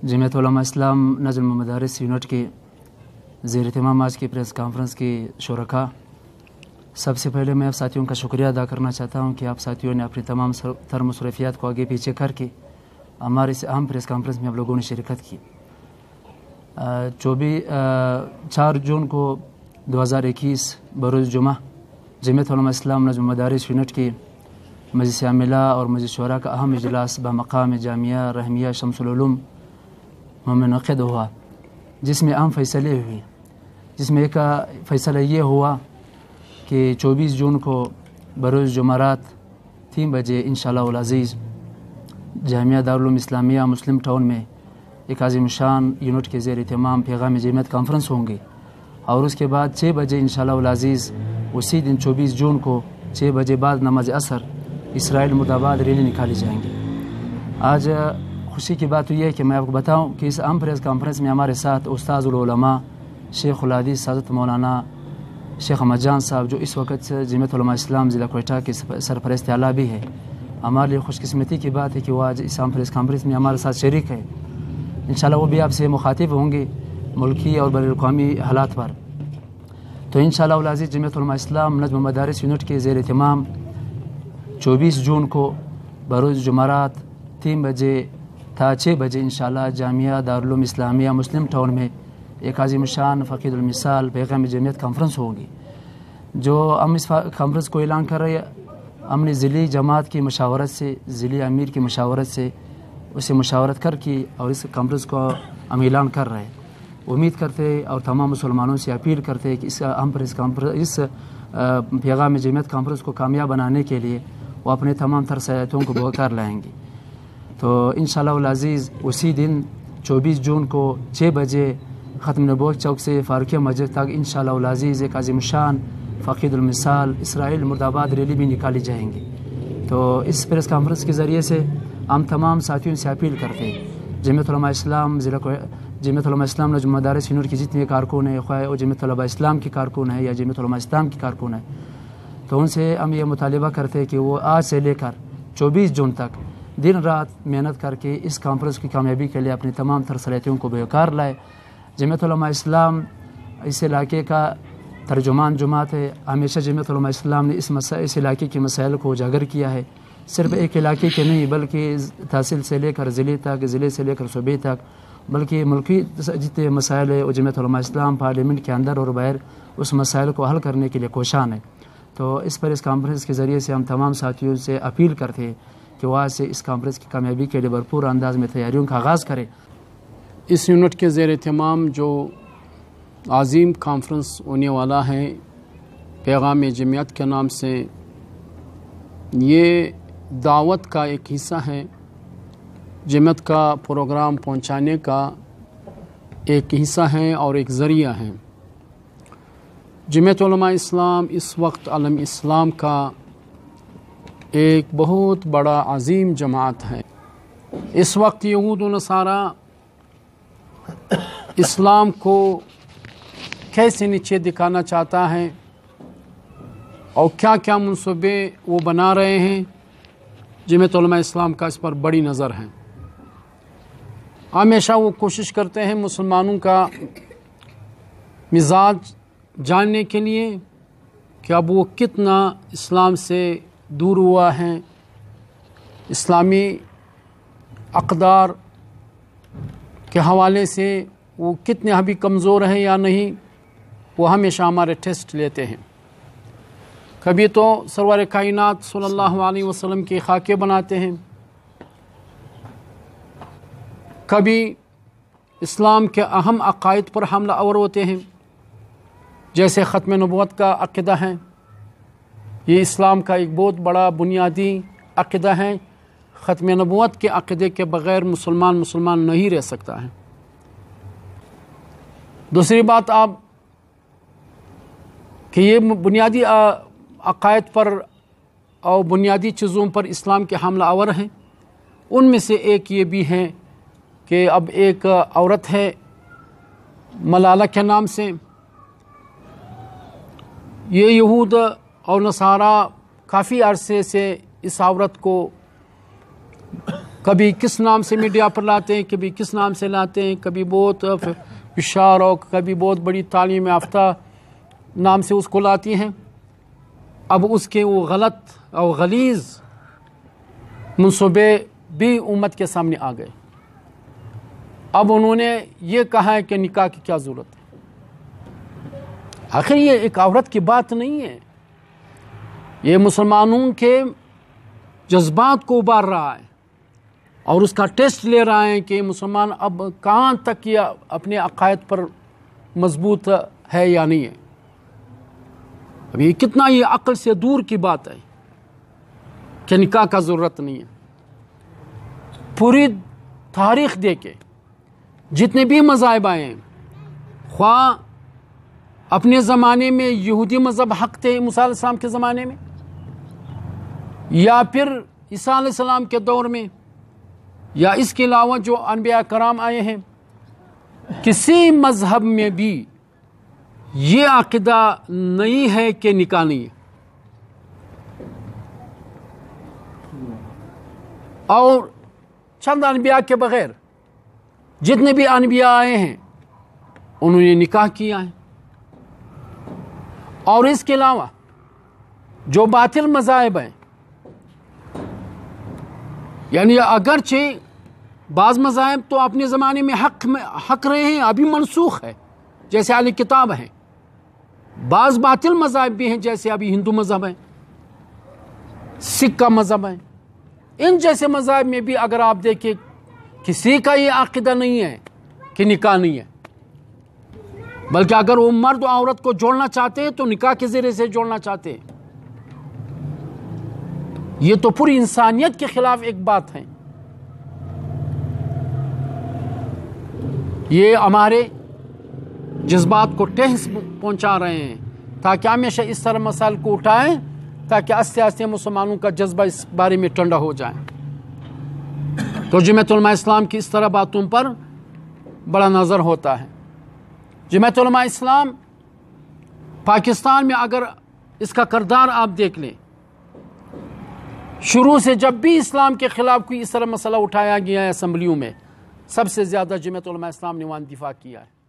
جمعیت علماء اسلام نجم مدارس یونٹ کے زیر اہتمام آج کی پریس کانفرنس کے شرکاء، سب سے پہلے میں آپ ساتھیوں کا شکریہ ادا کرنا چاہتا ہوں کہ آپ ساتھیوں نے اپنی تمام تر مصروفیات کو آگے پیچھے کر کے ہمارے اس اہم پریس کانفرنس میں آپ لوگوں نے شرکت کی۔ 4 جون کو 2021 بروز جمعہ جمعیت علماء اسلام نجم مدارس یونٹ کی مجلس عاملہ اور مجلس شورا کا اہم اجلاس بمقام جامعہ رحمیہ شمس العلوم منعقد ہوا، جس میں اہم فیصلے ہوئے، جس میں ایک فیصلہ یہ ہوا کہ 24 جون کو بروز جمعرات 3 بجے انشاءاللہ العزیز جامعہ دارالعلوم اسلامیہ مسلم ٹاؤن میں ایک عظیم شان یونٹ کے زیر اہتمام پیغام جمعیت کانفرنس ہوں گے، اور اس کے بعد 6 بجے انشاءاللہ العزیز اسی دن 24 جون کو 6 بجے بعد نماز عصر اسرائیل مرد آباد ریلی نکالی جائیں گے۔ آج خوشی کی بات یہ ہے کہ میں آپ کو بتاؤں کہ اس اہم پریس کانفرنس میں ہمارے ساتھ استاذ العلماء شیخ الحدیث حضرت مولانا شیخ احمد جان صاحب، جو اس وقت جمعیت علماء اسلام ضلع کوئٹہ کے سرپرست اعلیٰ بھی ہے۔ ہمارے لیے خوش قسمتی کی بات ہے کہ وہ آج اس اہم پریس کانفرنس میں ہمارے ساتھ شریک ہے۔ انشاءاللہ وہ بھی آپ سے مخاطب ہوں گے ملکی اور بین الاقوامی حالات پر۔ تو انشاءاللہ العزیز جمعیت علماء اسلام نجم مدارس یونٹ کے زیر اہتمام 24 جون کو بروز جمعرات 3 بجے تا 6 بجے انشاءاللہ جامعہ دارالعلوم اسلامیہ مسلم ٹاؤن میں ایک عظیم شان فقید المثال پیغام جمعیت کانفرنس ہوگی، جو ہم اس کانفرنس کو اعلان کر رہے ہیں ہم نے ضلعی جماعت کی مشاورت سے، ضلعی امیر کی مشاورت سے اسے مشاورت کر کے اور اس کانفرنس کو ہم اعلان کر رہے ہیں۔ امید کرتے اور تمام مسلمانوں سے اپیل کرتے کہ اس اہم اس پیغام جمعیت کانفرنس کو کامیاب بنانے کے لیے وہ اپنے تمام تر صلاحیتوں کو بکار لائیں گے۔ تو انشاءاللہ العزیز اسی دن 24 جون کو 6 بجے ختم نبوت چوک سے فاروقیہ مسجد تک انشاءاللہ العزیز ایک عظیم شان فقید المثال اسرائیل مرد آباد ریلی بھی نکالی جائیں گی۔ تو اس پریس کانفرنس کے ذریعے سے ہم تمام ساتھیوں سے اپیل کرتے ہیں جمعیت علماء اسلام جمعیت علماء اسلام نجم مدارس یونٹ کی جتنے کارکن ہیں، خواہ وہ جمعیت علماء اسلام کی کارکن ہے یا جمعیت علماء اسلام کی کارکن ہے، تو ان سے ہم یہ مطالبہ کرتے ہیں کہ وہ آج سے لے کر 24 جون تک دن رات محنت کر کے اس کانفرنس کی کامیابی کے لیے اپنی تمام تر صلاحیتوں کو بکار لائے۔ جمعیت علماء اسلام اس علاقے کا ترجمان جماعت ہے۔ ہمیشہ جمعیت علماء اسلام نے اس علاقے کے مسائل کو اجاگر کیا ہے، صرف ایک علاقے کے نہیں بلکہ تحصیل سے لے کر ضلع تک، ضلع سے لے کر صوبے تک، بلکہ ملکی جتنے مسائل ہیں وہ جمعیت علماء اسلام پارلیمنٹ کے اندر اور باہر اس مسائل کو حل کرنے کے لیے کوشاں ہے۔ تو اس پر اس کانفرنس کے ذریعے سے ہم تمام ساتھیوں سے اپیل کرتے ہیں کہ وہ آج سے اس کانفرنس کی کامیابی کے لیے بھرپور انداز میں تیاریوں کا آغاز کریں۔ اس یونٹ کے زیر اہتمام جو عظیم کانفرنس ہونے والا ہے پیغام جمعیت کے نام سے، یہ دعوت کا ایک حصہ ہے، جمعیت کا پروگرام پہنچانے کا ایک حصہ ہے اور ایک ذریعہ ہے۔ جمعیت علماء اسلام اس وقت عالم اسلام کا ایک بہت بڑا عظیم جماعت ہے۔ اس وقت یہود و نصارہ اسلام کو کیسے نیچے دکھانا چاہتا ہے اور کیا کیا منصوبے وہ بنا رہے ہیں، جمعیت علماء اسلام کا اس پر بڑی نظر ہے۔ ہمیشہ وہ کوشش کرتے ہیں مسلمانوں کا مزاج جاننے کے لیے کہ اب وہ کتنا اسلام سے دور ہوا ہے، اسلامی اقدار کے حوالے سے وہ کتنے ابھی کمزور ہے یا نہیں، وہ ہمیشہ ہمارے ٹیسٹ لیتے ہیں۔ کبھی تو سرور کائنات صلی اللہ علیہ وسلم کے خاکے بناتے ہیں، کبھی اسلام کے اہم عقائد پر حملہ آور ہوتے ہیں، جیسے ختم نبوت کا عقیدہ ہے۔ یہ اسلام کا ایک بہت بڑا بنیادی عقیدہ ہے۔ ختم نبوت کے عقیدے کے بغیر مسلمان نہیں رہ سکتا ہے۔ دوسری بات آپ کہ یہ بنیادی عقائد پر اور بنیادی چیزوں پر اسلام کے حملہ آور ہیں، ان میں سے ایک یہ بھی ہے کہ اب ایک عورت ہے ملالہ کے نام سے، یہ یہود اور نصارہ کافی عرصے سے اس عورت کو کبھی کس نام سے میڈیا پر لاتے ہیں، کبھی کس نام سے لاتے ہیں، کبھی بہت ہوشیار اور کبھی بہت بڑی تعلیم یافتہ نام سے اس کو لاتی ہیں۔ اب اس کے وہ غلط اور غلیظ منصوبے بھی امت کے سامنے آ گئے۔ اب انہوں نے یہ کہا ہے کہ نکاح کی کیا ضرورت ہے۔ آخر یہ ایک عورت کی بات نہیں ہے، یہ مسلمانوں کے جذبات کو ابار رہا ہے اور اس کا ٹیسٹ لے رہا ہے کہ مسلمان اب کہاں تک یہ اپنے عقائد پر مضبوط ہے یا نہیں ہے۔ اب یہ کتنا یہ عقل سے دور کی بات ہے کہ نکاح کا ضرورت نہیں ہے۔ پوری تاریخ دیکھے، جتنے بھی مذاہب آئے ہیں، خواہ اپنے زمانے میں یہودی مذہب حق تھے موسیٰ علیہ السلام کے زمانے میں، یا پھر عیسیٰ علیہ السلام کے دور میں، یا اس کے علاوہ جو انبیاء کرام آئے ہیں، کسی مذہب میں بھی یہ عقیدہ نہیں ہے کہ نکاح نہیں ہے۔ اور چند انبیاء کے بغیر جتنے بھی انبیاء آئے ہیں انہوں نے نکاح کیا ہے۔ اور اس کے علاوہ جو باطل مذاہب ہیں، یعنی اگرچہ بعض مذاہب تو اپنے زمانے میں حق رہے ہیں، ابھی منسوخ ہے، جیسے اہل کتاب ہیں، بعض باطل مذاہب بھی ہیں جیسے ابھی ہندو مذہب ہے، سکھ کا مذہب ہے۔ ان جیسے مذاہب میں بھی اگر آپ دیکھیں کسی کا یہ عقیدہ نہیں ہے کہ نکاح نہیں ہے، بلکہ اگر وہ مرد و عورت کو جوڑنا چاہتے ہیں تو نکاح کے ذریعے سے جوڑنا چاہتے ہیں۔ یہ تو پوری انسانیت کے خلاف ایک بات ہے۔ یہ ہمارے جذبات کو ٹھیس پہنچا رہے ہیں، تاکہ ہمیشہ اس طرح مسائل کو اٹھائیں تاکہ آہستہ آہستہ مسلمانوں کا جذبہ اس بارے میں ٹھنڈا ہو جائے۔ تو جمعیت علماء اسلام کی اس طرح باتوں پر بڑا نظر ہوتا ہے۔ جمعیت علماء اسلام پاکستان میں اگر اس کا کردار آپ دیکھ لیں، شروع سے جب بھی اسلام کے خلاف کوئی اس طرح مسئلہ اٹھایا گیا ہے اسمبلیوں میں، سب سے زیادہ جمعیت علماء اسلام نے وہاں دفاع کیا ہے۔